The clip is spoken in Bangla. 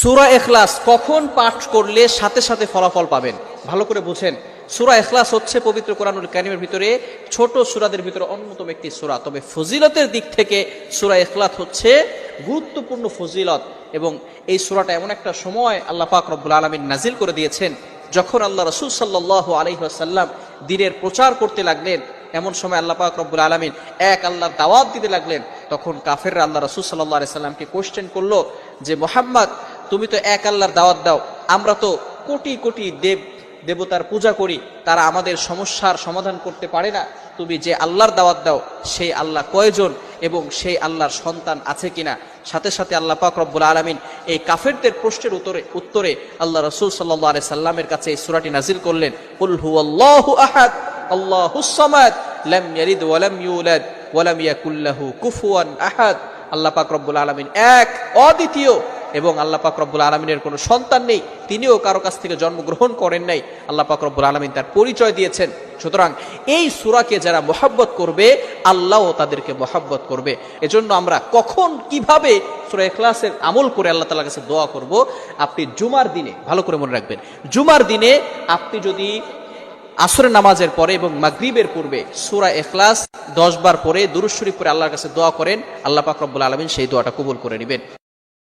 সূরা ইখলাস কখন পাঠ করলে সাথে সাথে ফলাফল পাবেন? ভালো করে বুঝেন। সূরা ইখলাস হচ্ছে পবিত্র কোরআনুল কারীমের ভিতরে ছোট সূরাদের ভিতরে অন্যতম একটি সূরা। তবে ফজিলতের দিক থেকে সূরা ইখলাস হচ্ছে গুরুত্বপূর্ণ ফজিলত, এবং এই সূরাটা এমন একটা সময় আল্লাহ পাক রব্বুল আলামিন নাজিল করে দিয়েছেন যখন আল্লাহ রাসূল সাল্লাল্লাহু আলাইহি ওয়াসাল্লাম দ্বীনের প্রচার করতে লাগলেন। এমন সময় আল্লাহ পাক রব্বুল আলামিন এক আল্লাহর দাওয়াত দিতে লাগলেন। তখন কাফেররা আল্লাহ রাসূল সাল্লাল্লাহু আলাইহি সাল্লামকে কোশ্চেন করলো যে, মুহাম্মদ, তুমি তো এক আল্লাহর দাওয়াত দাও, আমরা তো কোটি কোটি দেবতার পূজা করি, তারা আমাদের সমস্যার সমাধান করতে পারে না। তুমি যে আল্লাহর দাওয়াত দাও সেই আল্লাহ কয়জন এবং সেই আল্লাহর সন্তান আছে কিনা? সাথে সাথে আল্লাহ পাক রব্বুল আলামিন এই কাফেরদের প্রশ্নের উত্তরে আল্লাহ রাসূল সাল্লাল্লাহু আলাইহি সাল্লামের কাছে এই সূরাটি নাজিল করলেন, কুল হুয়াল্লাহু আহাদ আল্লাহুস সামাদ লাম ইয়ালিদ ওয়া লাম ইউলাদ ওয়া লাম ইয়াকুল লাহু কুফুয়ান আহাদ। আল্লাহ পাক রব্বুল আলামিন এক, অদ্বিতীয়, এবং আল্লাহ পাক রব্বুল আলামিনের কোনো সন্তান নেই, তিনিও কারো কাছ থেকে জন্মগ্রহণ করেন নাই। আল্লাহ পাক রব্বুল আলামিন তার পরিচয় দিয়েছেন। সুতরাং এই সূরাকে যারা মহব্বত করবে, আল্লাহও তাদেরকে মহব্বত করবে। এজন্য আমরা কখন কিভাবে সূরা ইখলাসের আমল করে আল্লাহ তাআলার কাছে দোয়া করব? আপনি জুমার দিনে, ভালো করে মনে রাখবেন, জুমার দিনে আপনি যদি আসরের নামাজের পরে এবং মাগরিবের পূর্বে সূরা ইখলাস 10 বার পরে দুরূদ শরীফ পড়ে আল্লাহর কাছে দোয়া করেন, আল্লাহ পাক রব্বুল আলামিন সেই দোয়াটা কবুল করে নেবেন।